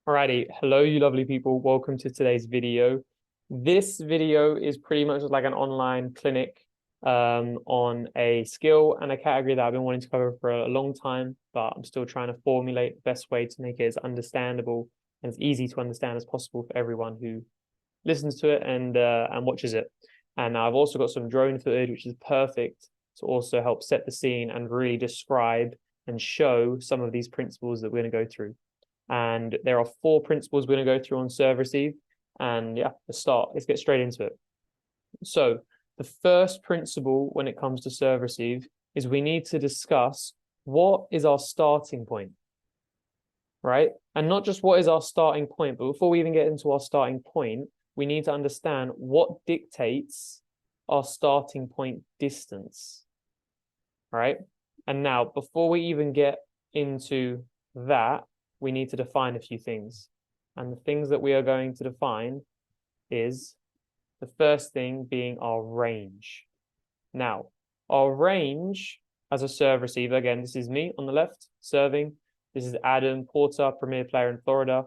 Alrighty, hello you lovely people, welcome to today's video. This video is pretty much like an online clinic on a skill and a category that I've been wanting to cover for a long time, but I'm still trying to formulate the best way to make it as understandable and as easy to understand as possible for everyone who listens to it and watches it. And I've also got some drone footage, which is perfect to also help set the scene and really describe and show some of these principles that we're going to go through. And there are 4 principles we're going to go through on serve receive. And yeah, let's get straight into it. So the first principle when it comes to serve receive is we need to discuss what is our starting point, right? And not just what is our starting point, but before we even get into our starting point, we need to understand what dictates our starting point distance, right? And now, before we even get into that, we need to define a few things. And the things that we are going to define is the first thing being our range. Now, our range as a serve receiver, again, this is me on the left serving. This is Adam Porter, premier player in Florida.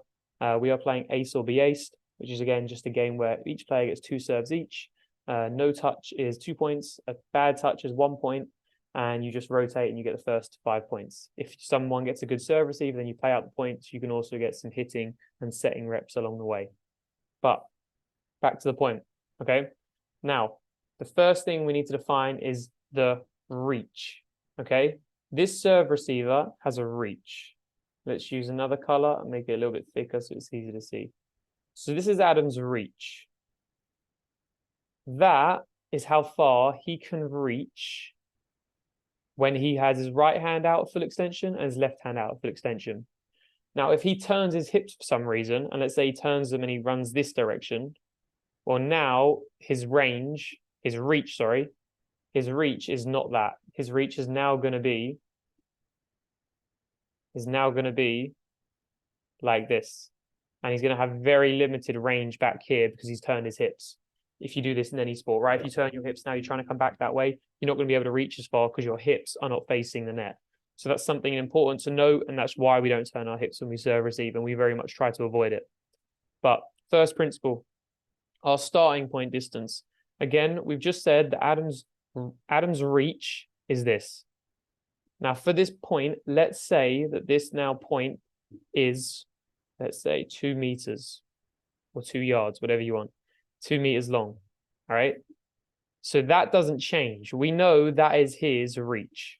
We are playing ace or be aced, which is again just a game where each player gets 2 serves each. No touch is 2 points, a bad touch is 1 point, and you just rotate and you get the first 5 points. If someone gets a good serve receiver, then you play out the points. You can also get some hitting and setting reps along the way. But back to the point, okay? Now, the first thing we need to define is the reach, okay? This serve receiver has a reach. Let's use another color and make it a little bit thicker so it's easy to see. So this is Adam's reach. That is how far he can reach when he has his right hand out at full extension and his left hand out at full extension. Now, if he turns his hips for some reason, and let's say he turns them and he runs this direction, well, now his reach is not that. His reach is now going to be like this. And he's going to have very limited range back here because he's turned his hips. If you do this in any sport, right? If you turn your hips now, you're trying to come back that way, you're not going to be able to reach as far because your hips are not facing the net. So that's something important to note, and that's why we don't turn our hips when we serve receive, and we very much try to avoid it. But first principle, our starting point distance. Again, we've just said that Adam's reach is this. Now, for this point, let's say that this now point is, let's say, 2 meters or 2 yards, whatever you want. 2 meters long, all right? So that doesn't change. We know that is his reach,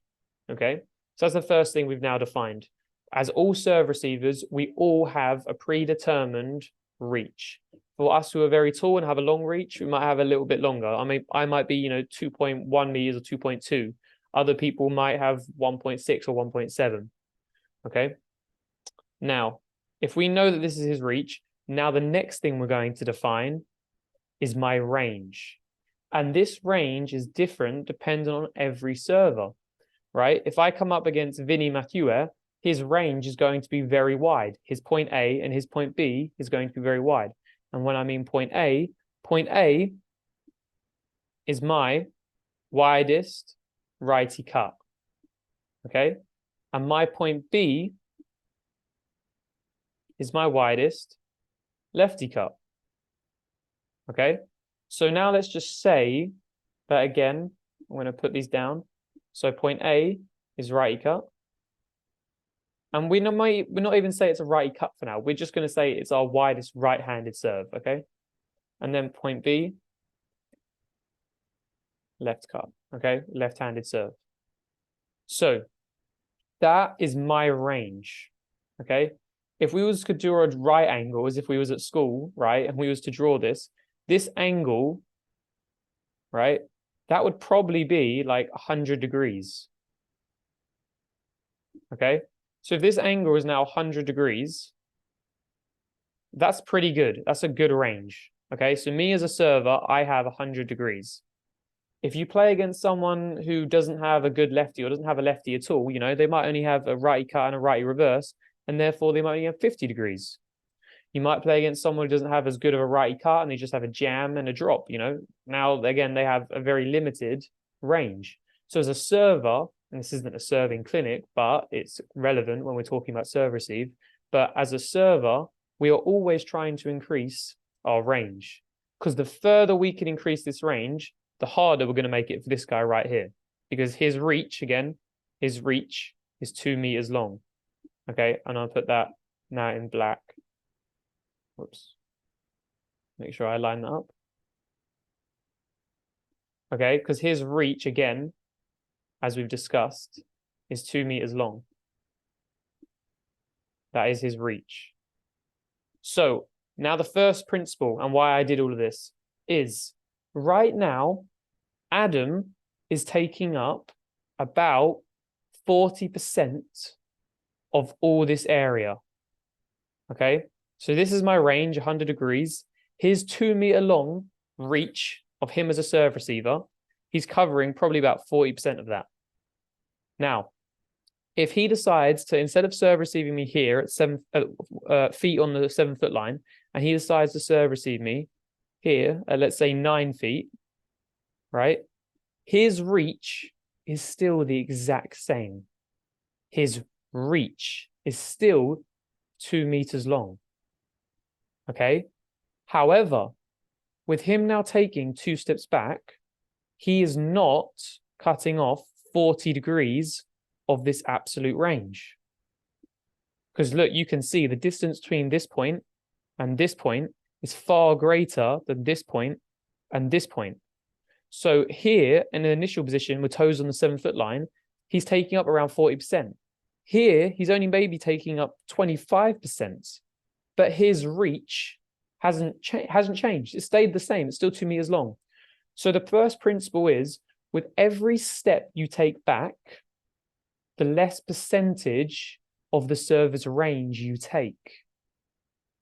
okay? So that's the first thing we've now defined. As all serve receivers, we all have a predetermined reach. For us who are very tall and have a long reach, we might have a little bit longer. I mean, I might be, 2.1 meters or 2.2. Other people might have 1.6 or 1.7, okay? Now, if we know that this is his reach, now the next thing we're going to define is my range. And this range is different depending on every server, right? If I come up against Vinny Mathieu, his range is going to be very wide. His point A and his point B is going to be very wide. And when I mean point A is my widest righty cut, okay? And my point B is my widest lefty cut. Okay, so now let's just say that again, I'm going to put these down. So point A is righty cut. And we're not even say it's a righty cut for now. We're just going to say it's our widest right-handed serve, okay? And then point B, left cut, okay? Left-handed serve. So that is my range, okay? If we was to draw a right angle, as if we was at school, right? And we was to draw this angle, right, that would probably be like 100 degrees. Okay, so if this angle is now 100 degrees, that's pretty good. That's a good range. Okay, so me as a server, I have 100 degrees. If you play against someone who doesn't have a good lefty or doesn't have a lefty at all, they might only have a righty cut and a righty reverse, and therefore they might only have 50 degrees. You might play against someone who doesn't have as good of a righty cut and they just have a jam and a drop, Now, again, they have a very limited range. So as a server, and this isn't a serving clinic, but it's relevant when we're talking about serve receive, but as a server, we are always trying to increase our range, because the further we can increase this range, the harder we're going to make it for this guy right here, because his reach, again, his reach is 2 meters long. Okay, and I'll put that now in black. Whoops. Make sure I line that up. Okay, because his reach, again, as we've discussed, is 2 meters long. That is his reach. So now the first principle, and why I did all of this, is right now, Adam is taking up about 40% of all this area. Okay, so this is my range, 100 degrees. His 2 meter long reach of him as a serve receiver, he's covering probably about 40% of that. Now, if he decides to, instead of serve receiving me here at 7 feet on the 7 foot line, and he decides to serve receive me here at, let's say, 9 feet, right? His reach is still the exact same. His reach is still 2 meters long. Okay. However, with him now taking 2 steps back, he is not cutting off 40 degrees of this absolute range. Because look, you can see the distance between this point and this point is far greater than this point and this point. So here in the initial position with toes on the 7 foot line, he's taking up around 40%. Here, he's only maybe taking up 25%, but his reach hasn't changed. It stayed the same. It's still 2 meters long. So the first principle is, with every step you take back, the less percentage of the server's range you take.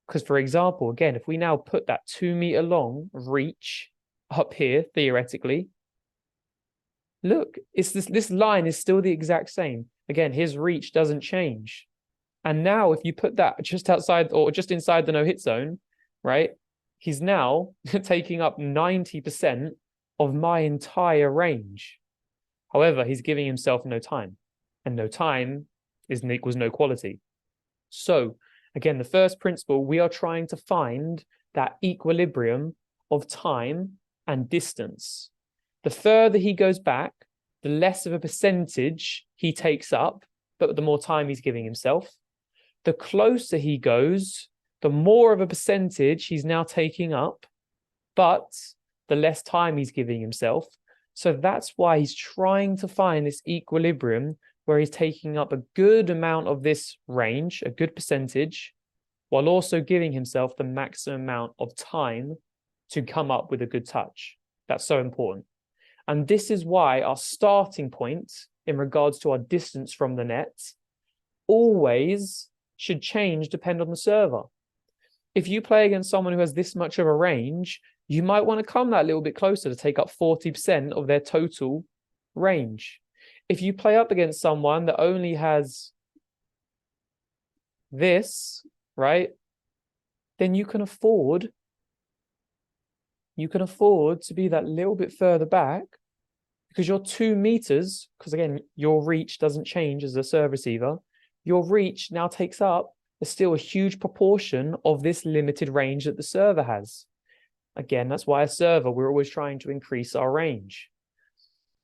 Because, for example, again, if we now put that 2 meter long reach up here, theoretically, look, it's this line is still the exact same. Again, his reach doesn't change. And now if you put that just outside or just inside the no-hit zone, right, he's now taking up 90% of my entire range. However, he's giving himself no time. And no time equals no quality. So, again, the first principle, we are trying to find that equilibrium of time and distance. The further he goes back, the less of a percentage he takes up, but the more time he's giving himself. The closer he goes, the more of a percentage he's now taking up, but the less time he's giving himself. So that's why he's trying to find this equilibrium where he's taking up a good amount of this range, a good percentage, while also giving himself the maximum amount of time to come up with a good touch. That's so important. And this is why our starting point in regards to our distance from the net always should change depend on the server. If you play against someone who has this much of a range, you might want to come that little bit closer to take up 40% of their total range. If you play up against someone that only has this, right, then you can afford to be that little bit further back, because your 2 meters, because again, your reach doesn't change as a serve receiver, your reach now takes up still a huge proportion of this limited range that the server has. Again, that's why a server, we're always trying to increase our range.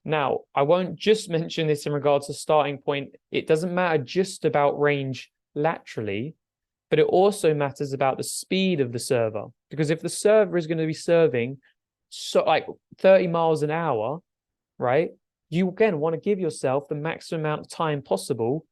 Now, I won't just mention this in regards to starting point. It doesn't matter just about range laterally, but it also matters about the speed of the server. Because if the server is going to be serving so like 30 miles an hour, right, you again want to give yourself the maximum amount of time possible.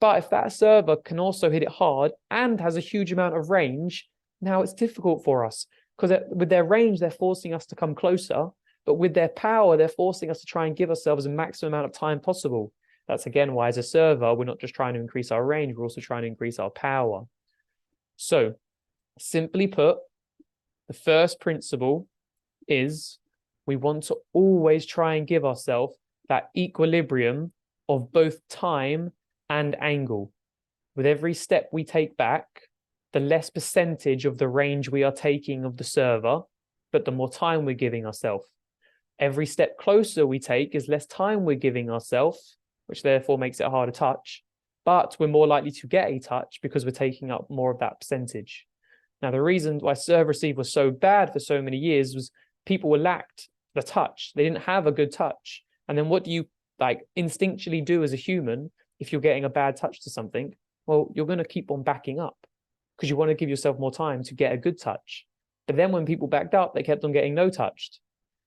But if that server can also hit it hard and has a huge amount of range, now it's difficult for us, because with their range, they're forcing us to come closer. But with their power, they're forcing us to try and give ourselves the maximum amount of time possible. That's again why as a server, we're not just trying to increase our range, we're also trying to increase our power. So simply put, the first principle is we want to always try and give ourselves that equilibrium of both time and angle. With every step we take back, the less percentage of the range we are taking of the server, but the more time we're giving ourselves. Every step closer we take is less time we're giving ourselves, which therefore makes it harder to touch, but we're more likely to get a touch because we're taking up more of that percentage. Now, the reason why serve receive was so bad for so many years was people were lacked the touch. They didn't have a good touch. And then what do you like instinctually do as a human if you're getting a bad touch to something? Well, you're going to keep on backing up because you want to give yourself more time to get a good touch. But then when people backed up, they kept on getting no touched.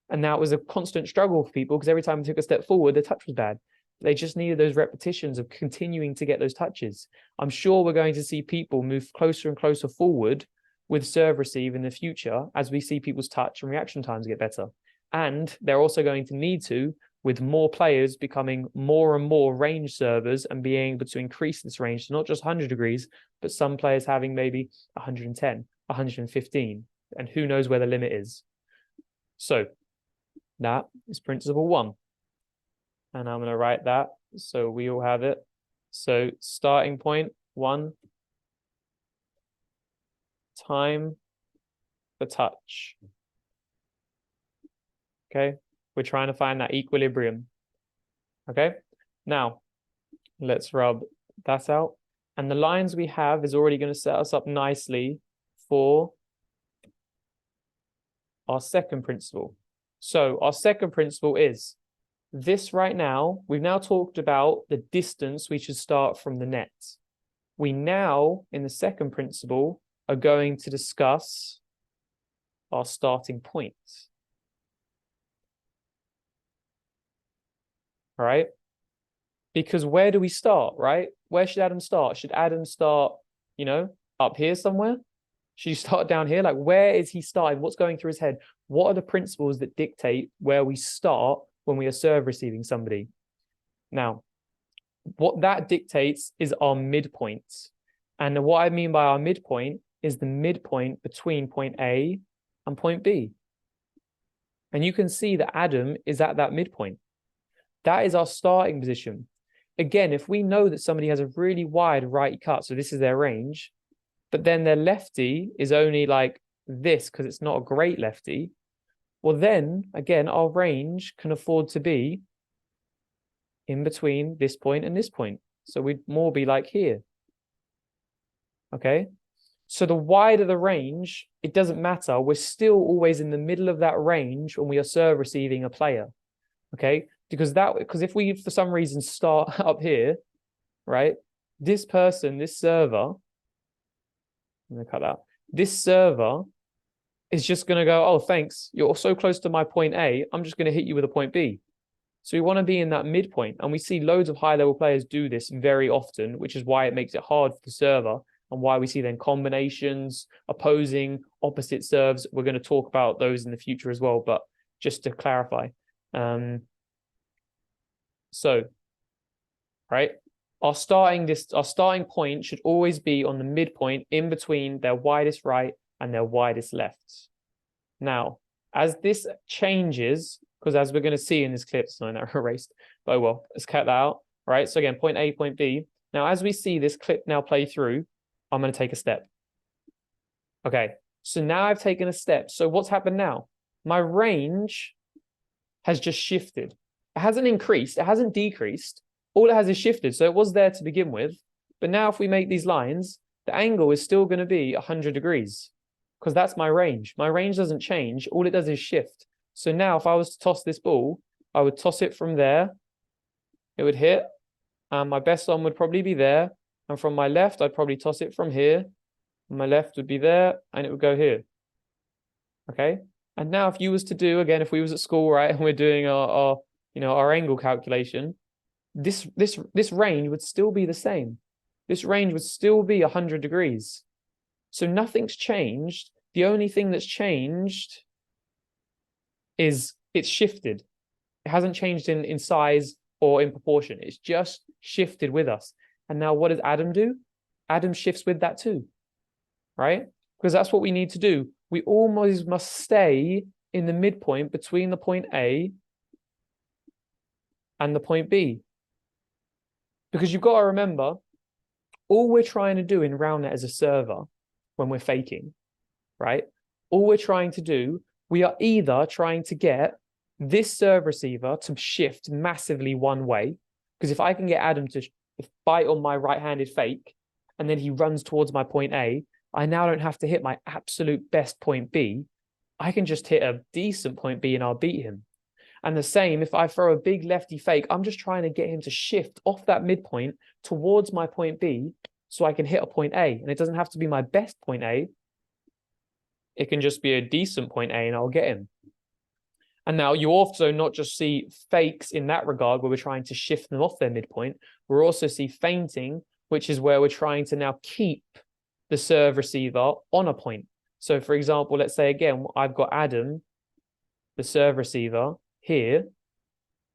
And now it was a constant struggle for people because every time they took a step forward, the touch was bad. They just needed those repetitions of continuing to get those touches. I'm sure we're going to see people move closer and closer forward with serve receive in the future as we see people's touch and reaction times get better. And they're also going to need to, with more players becoming more and more range servers and being able to increase this range to not just 100 degrees, but some players having maybe 110, 115, and who knows where the limit is. So that is principle 1. And I'm going to write that so we all have it. So starting point 1, time for touch. Okay, we're trying to find that equilibrium. Okay, now let's rub that out. And the lines we have is already going to set us up nicely for our second principle. So our second principle is this right now. We've now talked about the distance we should start from the net. We now, in the second principle, are going to discuss our starting point. All right? Because where do we start, right? Where should Adam start? Should Adam start, up here somewhere? Should you start down here? Like, where is he starting? What's going through his head? What are the principles that dictate where we start when we are serve receiving somebody? Now, what that dictates is our midpoint. And what I mean by our midpoint is the midpoint between point A and point B. And you can see that Adam is at that midpoint. That is our starting position. Again, if we know that somebody has a really wide righty cut, so this is their range, but then their lefty is only like this because it's not a great lefty, well then, again, our range can afford to be in between this point and this point. So we'd more be like here. Okay? So the wider the range, it doesn't matter. We're still always in the middle of that range when we are serve receiving a player. Okay? Because if we, for some reason, start up here, right? This person, this server, I'm going to cut that. This server is just going to go, oh, thanks. You're so close to my point A. I'm just going to hit you with a point B. So we want to be in that midpoint. And we see loads of high-level players do this very often, which is why it makes it hard for the server and why we see then combinations, opposing, opposite serves. We're going to talk about those in the future as well, but just to clarify. So, right, our starting point should always be on the midpoint in between their widest right and their widest left. Now, as this changes, because as we're going to see in this clip, it's not erased, but oh well, let's cut that out. Right, so again, point A, point B. Now, as we see this clip now play through, I'm going to take a step. Okay, so now I've taken a step. So what's happened now? My range has just shifted. It hasn't increased. It hasn't decreased. All it has is shifted. So it was there to begin with. But now if we make these lines, the angle is still going to be 100 degrees because that's my range. My range doesn't change. All it does is shift. So now if I was to toss this ball, I would toss it from there. It would hit. And my best one would probably be there. And from my left, I'd probably toss it from here. My left would be there and it would go here. Okay. And now if you was to do, again, if we was at school, right, and we're doing our angle calculation, this range would still be the same. This range would still be 100 degrees. So nothing's changed. The only thing that's changed is it's shifted. It hasn't changed in size or in proportion. It's just shifted with us. And now what does Adam do? Adam shifts with that too, right? Because that's what we need to do. We almost must stay in the midpoint between the point A and the point B. Because you've got to remember, all we're trying to do in RoundNet as a server, when we're faking, right? All we're trying to do, we are either trying to get this serve receiver to shift massively one way, because if I can get Adam to bite on my right-handed fake, and then he runs towards my point A, I now don't have to hit my absolute best point B. I can just hit a decent point B and I'll beat him. And the same, if I throw a big lefty fake, I'm just trying to get him to shift off that midpoint towards my point B so I can hit a point A. And it doesn't have to be my best point A. It can just be a decent point A and I'll get him. And now you also not just see fakes in that regard where we're trying to shift them off their midpoint. We'll also see feinting, which is where we're trying to now keep the serve receiver on a point. So for example, let's say again, I've got Adam, the serve receiver here.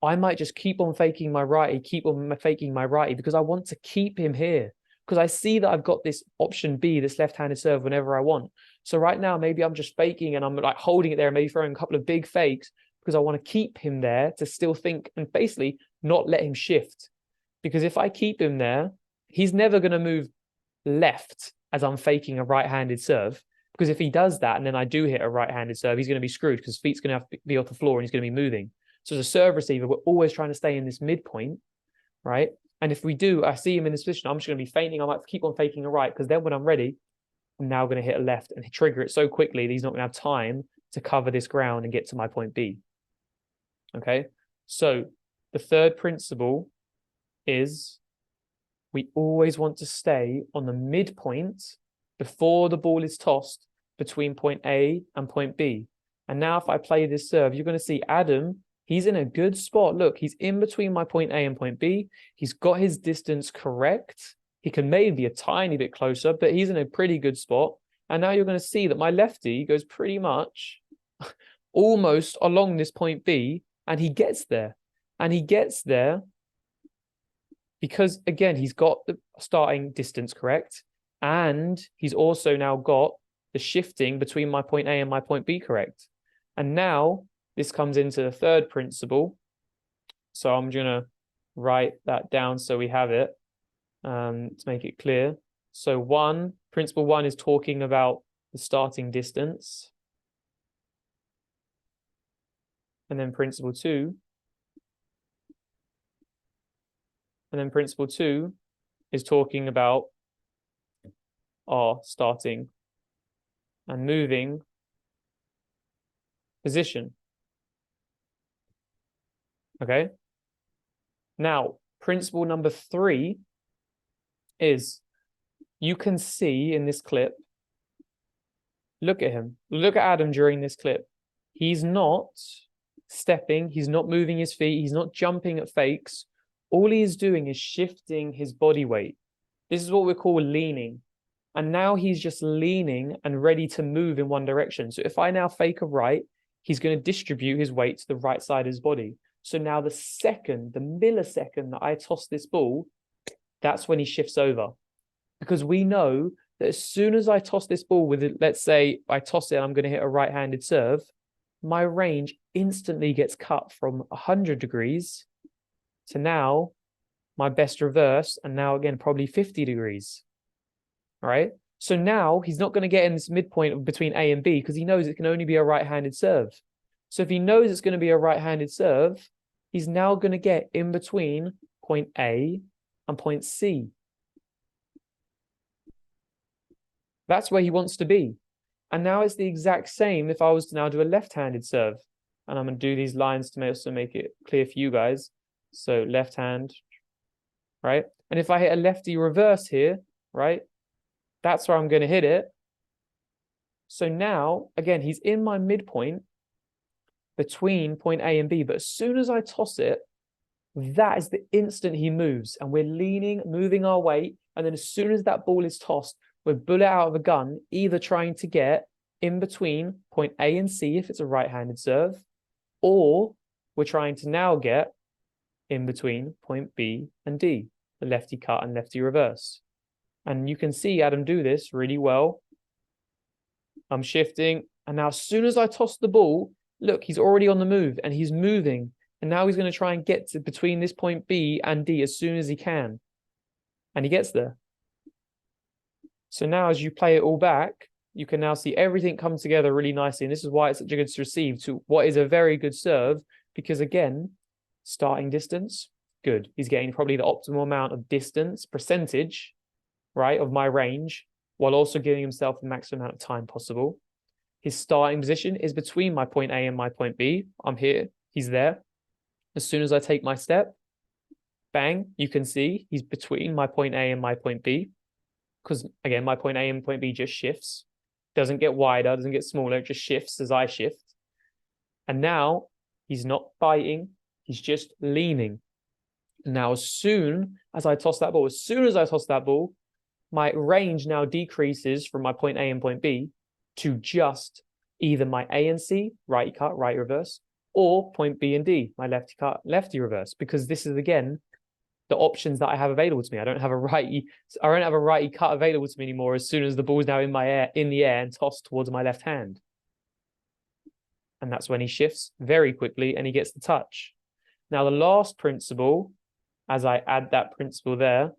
I might just keep on faking my righty, because I want to keep him here. Because I see that I've got this option B, this left-handed serve whenever I want. So right now, maybe I'm just faking and I'm like holding it there, maybe throwing a couple of big fakes because I want to keep him there to still think and basically not let him shift. Because if I keep him there, he's never going to move left as I'm faking a right-handed serve. Because if he does that and then I do hit a right-handed serve, he's going to be screwed because feet's going to have to be off the floor and he's going to be moving. So as a serve receiver, we're always trying to stay in this midpoint, right? And if we do, I see him in this position, I'm just going to be feinting. I might keep on faking a right because then when I'm ready, I'm now going to hit a left and trigger it so quickly that he's not going to have time to cover this ground and get to my point B. Okay, so the third principle is we always want to stay on the midpoint before the ball is tossed between point A and point B. And now if I play this serve, you're going to see Adam, he's in a good spot. Look, he's in between my point A and point B. He's got his distance correct. He can maybe be a tiny bit closer, but he's in a pretty good spot. And now you're going to see that my lefty goes pretty much almost along this point B, and he gets there. And he gets there because, again, he's got the starting distance correct, and he's also now got the shifting between my point A and my point B correct. And now this comes into the third principle. So I'm going to write that down so we have it to make it clear. So principle one is talking about the starting distance. And then principle two. And then principle two is talking about our starting and moving position. Okay. Now, principle number three is you can see in this clip, look at him, look at Adam during this clip. He's not stepping, he's not moving his feet, he's not jumping at fakes. All he is doing is shifting his body weight. This is what we call leaning. And now he's just leaning and ready to move in one direction. So if I now fake a right, he's going to distribute his weight to the right side of his body. So now the millisecond that I toss this ball, that's when he shifts over. Because we know that as soon as I toss this ball with, let's say I toss it and I'm going to hit a right-handed serve, my range instantly gets cut from 100 degrees to now my best reverse, and now again probably 50 degrees. All right. So now he's not going to get in this midpoint between A and B because he knows it can only be a right-handed serve. So if he knows it's going to be a right-handed serve, he's now going to get in between point A and point C. That's where he wants to be. And now it's the exact same if I was to now do a left-handed serve. And I'm going to do these lines to also make it clear for you guys. So left hand, right? And if I hit a lefty reverse here, right? That's where I'm going to hit it. So now, again, he's in my midpoint between point A and B. But as soon as I toss it, that is the instant he moves. And we're leaning, moving our weight. And then as soon as that ball is tossed, we're bullet out of a gun, either trying to get in between point A and C if it's a right-handed serve, or we're trying to now get in between point B and D, the lefty cut and lefty reverse. And you can see Adam do this really well. I'm shifting, and now as soon as I toss the ball, look, he's already on the move and he's moving. And now he's going to try and get to between this point B and D as soon as he can. And he gets there. So now as you play it all back, you can now see everything come together really nicely. And this is why it's such a good receive to what is a very good serve, because again, starting distance, good. He's getting probably the optimal amount of distance, percentage, right, of my range. while also giving himself the maximum amount of time possible. His starting position is between my point A and my point B. I'm here, he's there. As soon as I take my step, bang, you can see he's between my point A and my point B. Because again, my point A and point B just shifts. Doesn't get wider, doesn't get smaller, it just shifts as I shift. And now he's not biting, he's just leaning. Now, as soon as I toss that ball, my range now decreases from my point A and point B to just either my A and C, righty cut, righty reverse, or point B and D, my lefty cut, lefty reverse, because this is again the options that I have available to me. I don't have a righty cut available to me anymore as soon as the ball's now in the air and tossed towards my left hand. And that's when he shifts very quickly and he gets the touch. Now the last principle, as I add that principle there,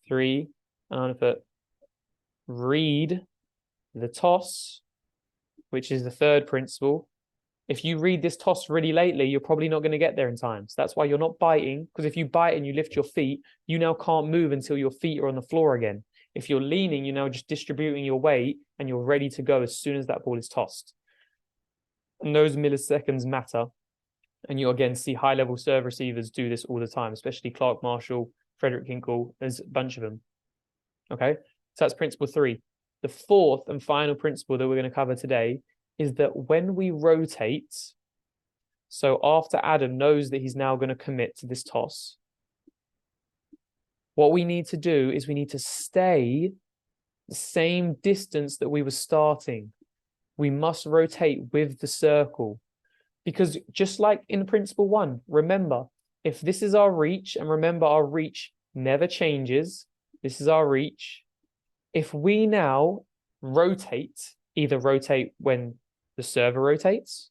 3, and I'm going to put read the toss, which is the third principle. If you read this toss really lately, you're probably not going to get there in time. So that's why you're not biting, because if you bite and you lift your feet, you now can't move until your feet are on the floor again. If you're leaning, you're now just distributing your weight and you're ready to go as soon as that ball is tossed. And those milliseconds matter. And you again see high-level serve receivers do this all the time, especially Clark Marshall, Frederick Kinkle, there's a bunch of them. Okay, so that's principle 3. The fourth and final principle that we're going to cover today is that when we rotate, so after Adam knows that he's now going to commit to this toss, what we need to do is we need to stay the same distance that we were starting. We must rotate with the circle. Because just like in principle 1, remember, if this is our reach, and remember our reach never changes, this is our reach. If we now rotate, either rotate when the server rotates,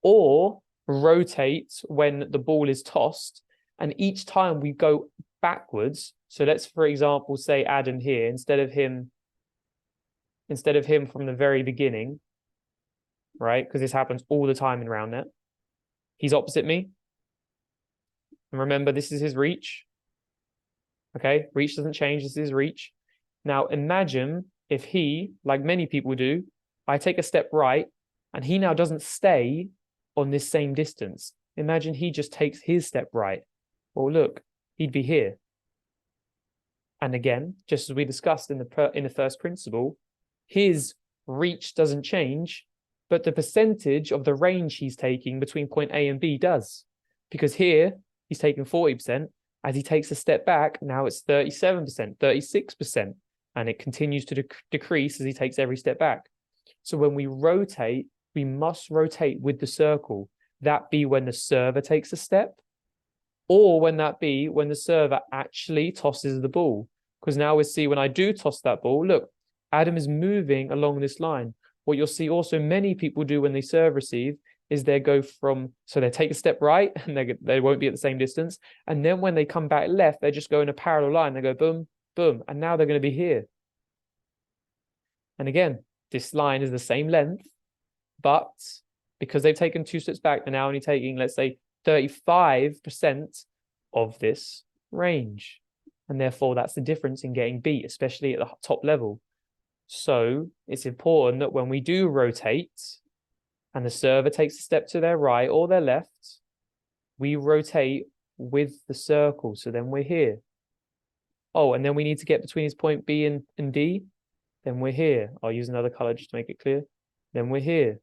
or rotate when the ball is tossed, and each time we go backwards, so let's, for example, say Adam here, instead of him from the very beginning, right? Because this happens all the time in RoundNet. He's opposite me. And remember, this is his reach. Okay, reach doesn't change, this is his reach. Now imagine if he, like many people do, I take a step right, and he now doesn't stay on this same distance. Imagine he just takes his step right. Well, look, he'd be here. And again, just as we discussed in the first principle, his reach doesn't change, but the percentage of the range he's taking between point A and B does. Because here, he's taking 40%. As he takes a step back, now it's 37%, 36%. And it continues to decrease as he takes every step back. So when we rotate, we must rotate with the circle. That be when the server takes a step, or when the server actually tosses the ball. Because now we see when I do toss that ball, look, Adam is moving along this line. What you'll see also many people do when they serve receive is they take a step right and they won't be at the same distance. And then when they come back left, they just go in a parallel line. They go boom, boom, and now they're going to be here. And again, this line is the same length, but because they've taken 2 steps back, they're now only taking, let's say, 35% of this range. And therefore, that's the difference in getting beat, especially at the top level. So it's important that when we do rotate and the server takes a step to their right or their left, we rotate with the circle. So then we're here. Oh, and then we need to get between his point B and D. Then we're here. I'll use another color just to make it clear. Then we're here.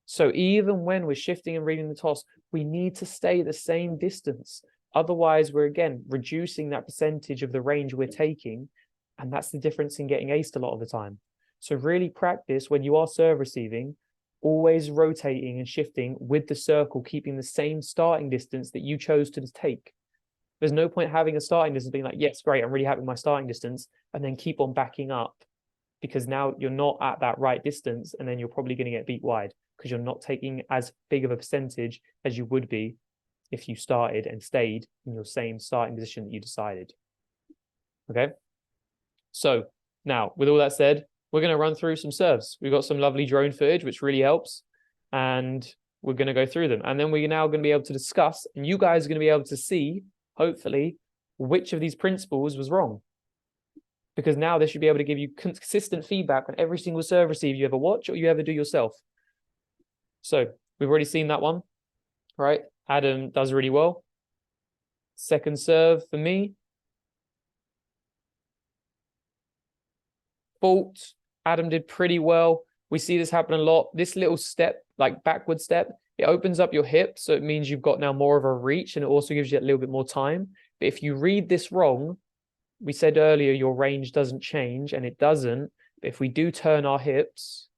So even when we're shifting and reading the toss, we need to stay the same distance. Otherwise, we're again reducing that percentage of the range we're taking. And that's the difference in getting aced a lot of the time. So really practice when you are serve receiving, always rotating and shifting with the circle, keeping the same starting distance that you chose to take. There's no point having a starting distance being like, yes, great, I'm really happy with my starting distance, and then keep on backing up, because now you're not at that right distance, and then you're probably going to get beat wide because you're not taking as big of a percentage as you would be if you started and stayed in your same starting position that you decided. Okay? So now, with all that said, we're going to run through some serves. We've got some lovely drone footage, which really helps, and we're going to go through them. And then we're now going to be able to discuss, and you guys are going to be able to see, hopefully, which of these principles was wrong. because now they should be able to give you consistent feedback on every single serve receive you ever watch or you ever do yourself. So we've already seen that one, right? Adam does really well. Second serve for me. Fault. Adam did pretty well. We see this happen a lot. This little step, like backward step, it opens up your hip. So it means you've got now more of a reach, and it also gives you a little bit more time. But if you read this wrong, we said earlier your range doesn't change, and it doesn't. But if we do turn our hips,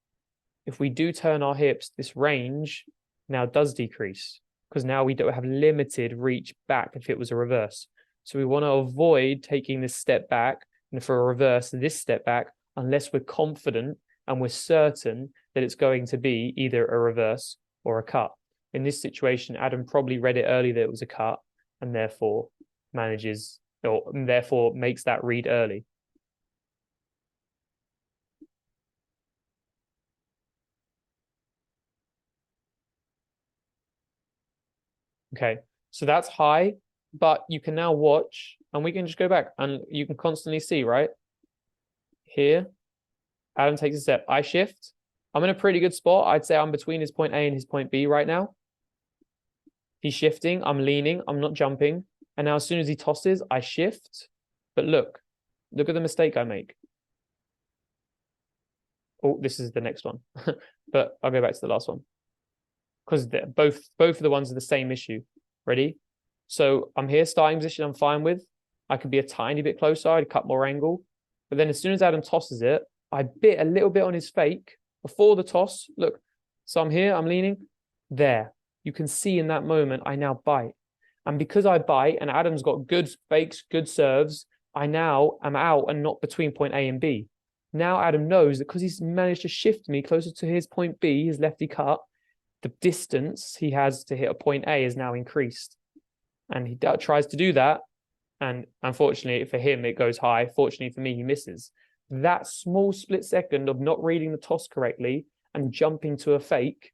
this range now does decrease, because now we don't have limited reach back if it was a reverse. So we want to avoid taking this step back, and for a reverse, this step back, unless we're confident and we're certain that it's going to be either a reverse or a cut. In this situation, Adam probably read it early that it was a cut, and therefore manages, or therefore makes that read early. Okay, so that's high, but you can now watch, and we can just go back, and you can constantly see, right? Here, Adam takes a step. I shift. I'm in a pretty good spot. I'd say I'm between his point A and his point B right now. He's shifting. I'm leaning. I'm not jumping. And now as soon as he tosses, I shift. But look at the mistake I make. Oh, this is the next one. But I'll go back to the last one, because both of the ones are the same issue. Ready? So I'm here, starting position, I'm fine with. I could be a tiny bit closer. I'd cut more angle. But then as soon as Adam tosses it, I bit a little bit on his fake before the toss. Look, so I'm here, I'm leaning. There. You can see in that moment, I now bite. And because I bite, and Adam's got good fakes, good serves, I now am out and not between point A and B. Now Adam knows that because he's managed to shift me closer to his point B, his lefty cut, the distance he has to hit a point A is now increased. And he tries to do that. And unfortunately for him, it goes high. Fortunately for me, he misses. That small split second of not reading the toss correctly and jumping to a fake,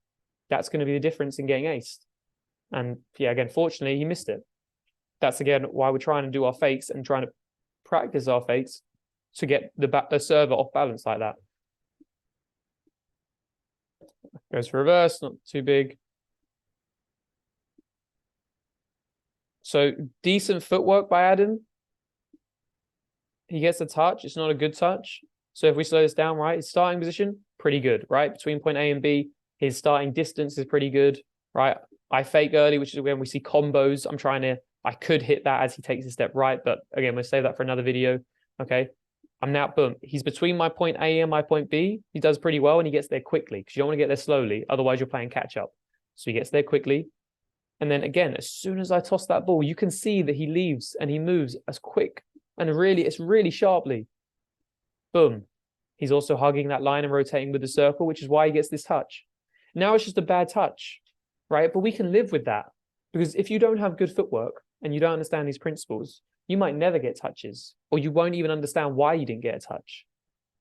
that's going to be the difference in getting aced. And yeah, again, fortunately, he missed it. That's again why we're trying to do our fakes and trying to practice our fakes to get the server off balance like that. Goes for reverse, not too big. So decent footwork by Adam. He gets a touch. It's not a good touch. So if we slow this down, right, his starting position, pretty good, right? Between point A and B, his starting distance is pretty good, right? I fake early, which is when we see combos. I could hit that as he takes a step right, but again, we'll save that for another video. Okay. I'm now, boom. He's between my point A and my point B. He does pretty well, and he gets there quickly, because you don't want to get there slowly. Otherwise, you're playing catch up. So he gets there quickly. And then again, as soon as I toss that ball, you can see that he leaves and he moves as quick. And really, it's really sharply. Boom. He's also hugging that line and rotating with the circle, which is why he gets this touch. Now it's just a bad touch, right? But we can live with that, because if you don't have good footwork and you don't understand these principles, you might never get touches, or you won't even understand why you didn't get a touch.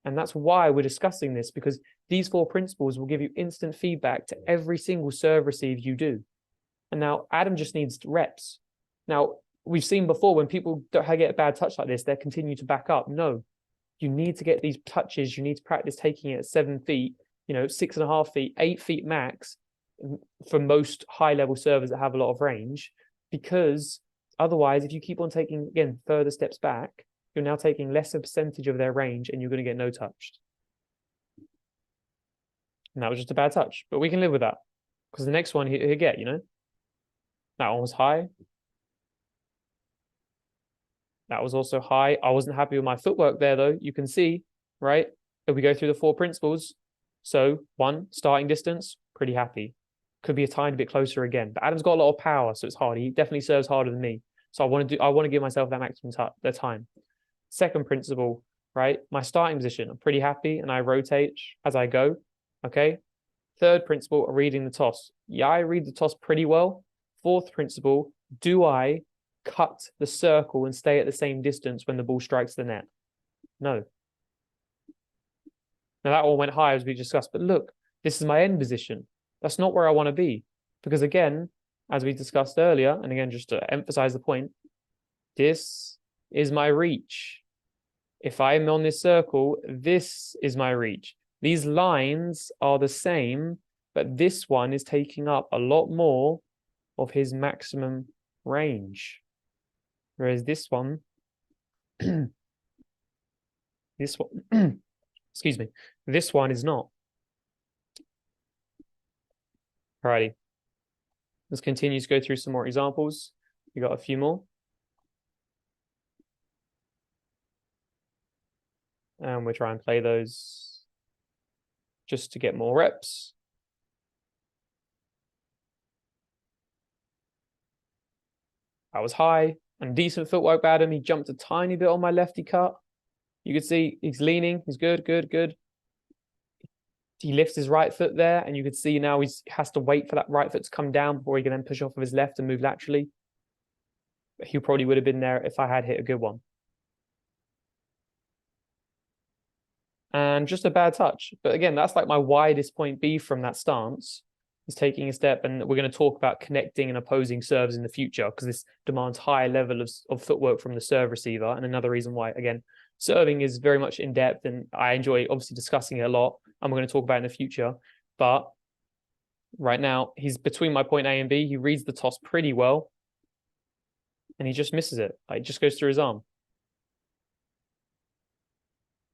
And that's why we're discussing this, because these 4 principles will give you instant feedback to every single serve receive you do. And now Adam just needs reps. Now, we've seen before when people get a bad touch like this, they continue to back up. No, you need to get these touches. You need to practice taking it at 7 feet, 6.5 feet, 8 feet max for most high-level servers that have a lot of range, because otherwise, if you keep on taking, again, further steps back, you're now taking less a percentage of their range, and you're going to get no touched. And that was just a bad touch, but we can live with that, because the next one he'll get, That one was high. That was also high. I wasn't happy with my footwork there, though. You can see, right? If we go through the 4 principles. So 1, starting distance, pretty happy. Could be a tiny bit closer again. But Adam's got a lot of power, so it's hard. He definitely serves harder than me. So I want to give myself that maximum time. Second principle, right? My starting position, I'm pretty happy, and I rotate as I go. Okay. Third principle, reading the toss. Yeah, I read the toss pretty well. Fourth principle, do I cut the circle and stay at the same distance when the ball strikes the net? No. Now that all went high as we discussed, but look, this is my end position. That's not where I want to be, because again, as we discussed earlier, and again, just to emphasize the point, this is my reach. If I'm on this circle, this is my reach. These lines are the same, but this one is taking up a lot more of his maximum range. Whereas this one, this one, excuse me, this one is not. Alrighty. Let's continue to go through some more examples. We got a few more. And we'll try and play those just to get more reps. I was high and decent footwork by Adam. He jumped a tiny bit on my lefty cut. You could see he's leaning. He's good, good, good. He lifts his right foot there, and you could see now he has to wait for that right foot to come down before he can then push off of his left and move laterally. But he probably would have been there if I had hit a good one. And just a bad touch. But again, that's like my widest point B from that stance. Is taking a step, and we're going to talk about connecting and opposing serves in the future because this demands higher level of footwork from the serve receiver. And another reason why, again, serving is very much in depth, and I enjoy obviously discussing it a lot. And we're going to talk about it in the future. But right now, he's between my point A and B. He reads the toss pretty well, and he just misses it. Like, it just goes through his arm.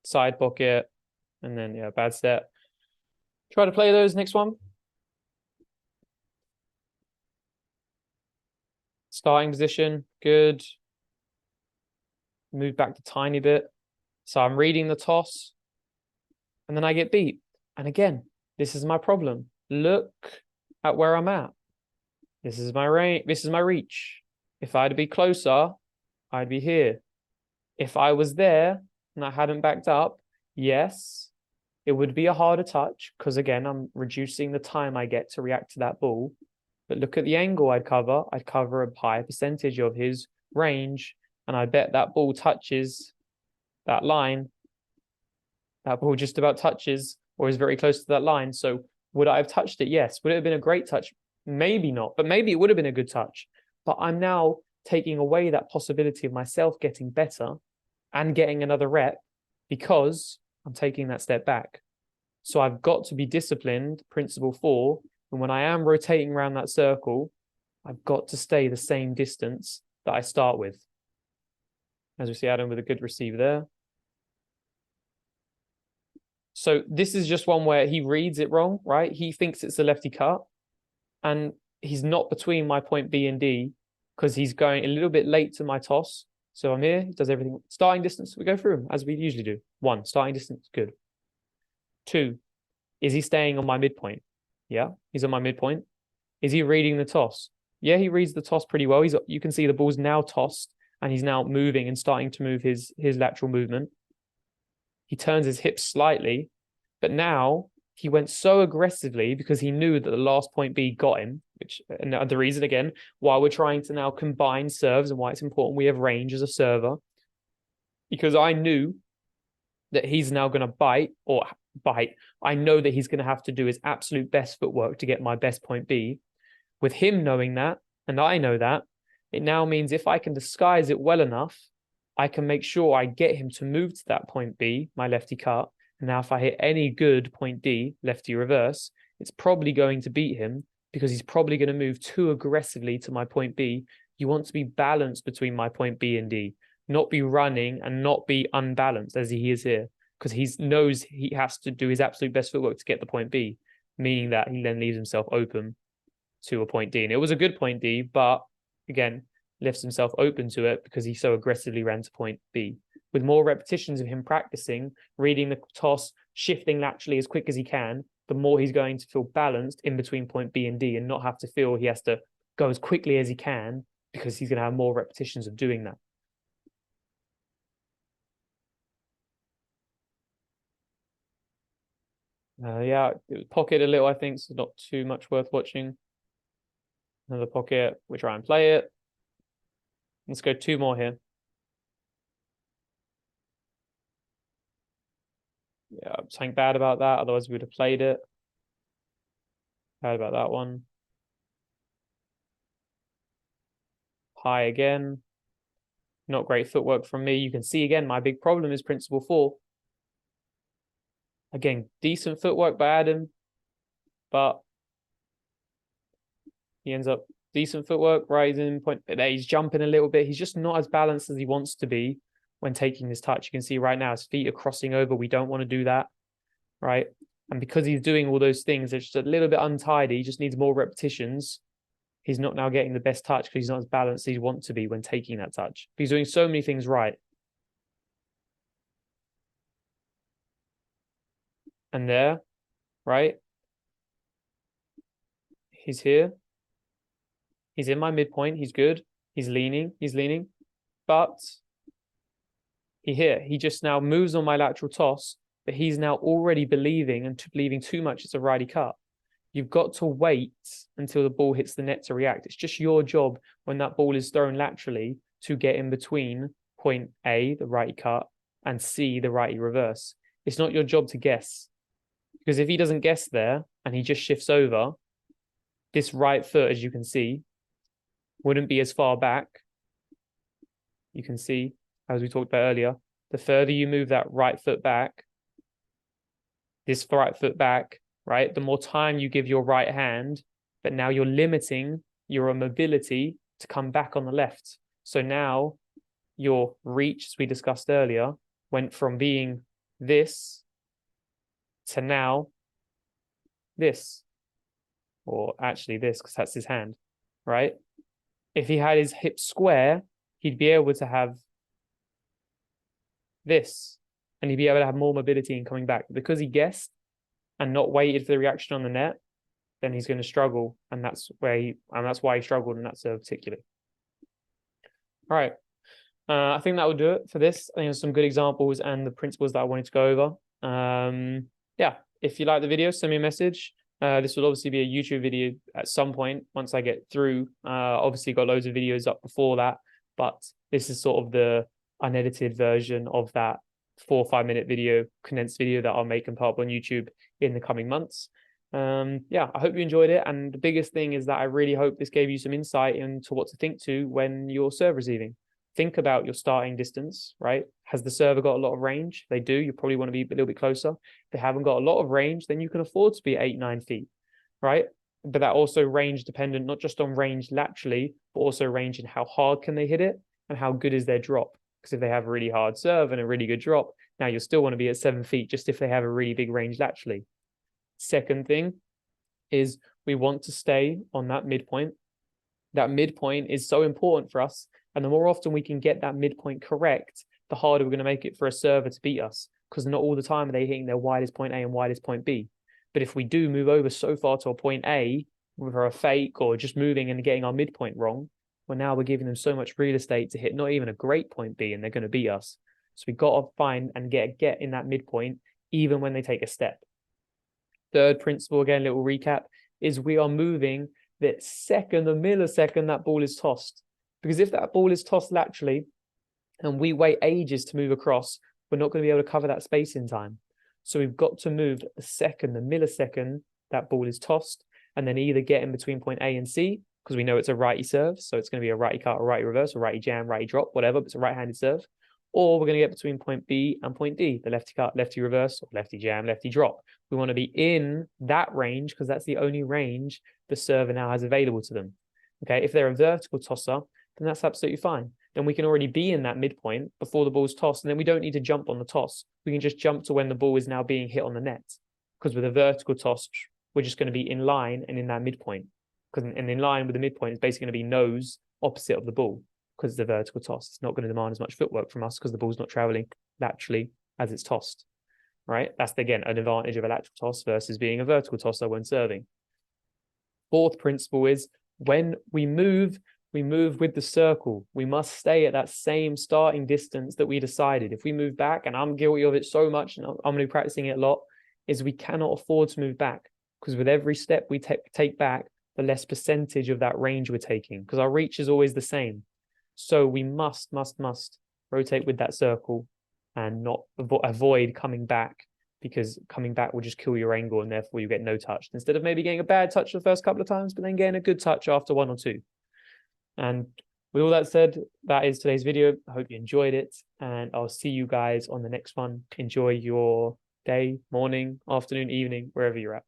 Side pocket, and then yeah, bad step. Try to play those. Next one. Starting position, good. Move back a tiny bit. So I'm reading the toss, and then I get beat. And again, this is my problem. Look at where I'm at. This is my range. This is my reach. If I had to be closer, I'd be here. If I was there and I hadn't backed up, yes, it would be a harder touch because again, I'm reducing the time I get to react to that ball. But look at the angle I'd cover. I'd cover a higher percentage of his range, and I bet that ball touches that line. That ball just about touches or is very close to that line. So would I have touched it? Yes. Would it have been a great touch? Maybe not, but maybe it would have been a good touch. But I'm now taking away that possibility of myself getting better and getting another rep because I'm taking that step back. So I've got to be disciplined, principle 4. And when I am rotating around that circle, I've got to stay the same distance that I start with. As we see Adam with a good receiver there. So this is just one where he reads it wrong, right? He thinks it's a lefty cut. And he's not between my point B and D because he's going a little bit late to my toss. So I'm here, he does everything. Starting distance, we go through them as we usually do. 1, starting distance, good. 2, is he staying on my midpoint? Yeah, he's on my midpoint. Is he reading the toss? Yeah, he reads the toss pretty well. You can see the ball's now tossed and he's now moving and starting to move his lateral movement. He turns his hips slightly, but now he went so aggressively because he knew that the last point B got him, and the reason, again, why we're trying to now combine serves and why it's important we have range as a server, because I knew that he's now going to bite. I know that he's going to have to do his absolute best footwork to get my best point B. With him knowing that, and I know that, it now means if I can disguise it well enough, I can make sure I get him to move to that point B, my lefty cut. And now if I hit any good point D, lefty reverse, it's probably going to beat him because he's probably going to move too aggressively to my point B. You want to be balanced between my point B and D, not be running and not be unbalanced as he is here, because he knows he has to do his absolute best footwork to get the point B, meaning that he then leaves himself open to a point D. And it was a good point D, but again, lifts himself open to it because he so aggressively ran to point B. With more repetitions of him practicing, reading the toss, shifting laterally as quick as he can, the more he's going to feel balanced in between point B and D and not have to feel he has to go as quickly as he can because he's going to have more repetitions of doing that. Yeah, pocket a little, I think, so not too much worth watching. Another pocket, we try and play it. Let's go 2 more here. Yeah, something bad about that, otherwise we would have played it. Bad about that one. High again. Not great footwork from me. You can see again, my big problem is principle 4. Again, decent footwork by Adam, but he ends up decent footwork, rising point. He's jumping a little bit. He's just not as balanced as he wants to be when taking this touch. You can see right now his feet are crossing over. We don't want to do that, right? And because he's doing all those things, it's just a little bit untidy. He just needs more repetitions. He's not now getting the best touch because he's not as balanced as he wants to be when taking that touch. He's doing so many things right. And there, right? He's here. He's in my midpoint. He's good. He's leaning. But he just now moves on my lateral toss, but he's now already believing too much it's a righty cut. You've got to wait until the ball hits the net to react. It's just your job when that ball is thrown laterally to get in between point A, the righty cut, and C, the righty reverse. It's not your job to guess. Because if he doesn't guess there and he just shifts over, this right foot, as you can see, wouldn't be as far back. You can see, as we talked about earlier, the further you move that right foot back, this right foot back, right, the more time you give your right hand, but now you're limiting your mobility to come back on the left. So now your reach, as we discussed earlier, went from being this to now this, or actually this, because that's his hand, right? If he had his hips square, he'd be able to have this, and he'd be able to have more mobility in coming back. Because he guessed and not waited for the reaction on the net, then he's going to struggle, and that's why he struggled in that serve particularly. All right, I think that will do it for this. I think there's some good examples and the principles that I wanted to go over. Yeah, if you like the video, send me a message. This will obviously be a YouTube video at some point once I get through. Obviously got loads of videos up before that, but this is sort of the unedited version of that 4 or 5 minute video, condensed video that I'll make and put up on YouTube in the coming months. Yeah, I hope you enjoyed it. And the biggest thing is that I really hope this gave you some insight into what to think to when you're serve receiving. Think about your starting distance, right? Has the server got a lot of range? If they do, you probably want to be a little bit closer. If they haven't got a lot of range, then you can afford to be 8-9 feet, right? But that also range dependent, not just on range laterally, but also range in how hard can they hit it and how good is their drop. Because if they have a really hard serve and a really good drop, now you'll still want to be at 7 feet, just if they have a really big range laterally. Second thing is we want to stay on that midpoint. That midpoint is so important for us. And the more often we can get that midpoint correct, the harder we're going to make it for a server to beat us. Because not all the time are they hitting their widest point A and widest point B. But if we do move over so far to a point A, with a fake or just moving and getting our midpoint wrong, well, now we're giving them so much real estate to hit not even a great point B, and they're going to beat us. So we've got to find and get in that midpoint, even when they take a step. Third principle, again, little recap, is we are moving the millisecond that ball is tossed. Because if that ball is tossed laterally and we wait ages to move across, we're not going to be able to cover that space in time. So we've got to move the millisecond that ball is tossed, and then either get in between point A and C, because we know it's a righty serve. So it's going to be a righty cut, or righty reverse, or righty jam, righty drop, whatever, but it's a right-handed serve. Or we're going to get between point B and point D, the lefty cut, lefty reverse, or lefty jam, lefty drop. We want to be in that range because that's the only range the server now has available to them. Okay, if they're a vertical tosser, then that's absolutely fine. Then we can already be in that midpoint before the ball's tossed, and then we don't need to jump on the toss. We can just jump to when the ball is now being hit on the net. Because with a vertical toss, we're just going to be in line and in that midpoint. And in line with the midpoint is basically going to be nose opposite of the ball, because it's a vertical toss. It's not going to demand as much footwork from us because the ball's not traveling laterally as it's tossed, right? That's, again, an advantage of a lateral toss versus being a vertical tosser when serving. Fourth principle is when we move with the circle. We must stay at that same starting distance that we decided. If we move back, and I'm guilty of it so much, and I'm going to be practicing it a lot, is we cannot afford to move back, because with every step we take back, the less percentage of that range we're taking, because our reach is always the same. So we must rotate with that circle and not avoid coming back, because coming back will just kill your angle and therefore you get no touch. Instead of maybe getting a bad touch the first couple of times, but then getting a good touch after 1 or 2. And with all that said, that is today's video. I hope you enjoyed it, and I'll see you guys on the next one. Enjoy your day, morning, afternoon, evening, wherever you're at.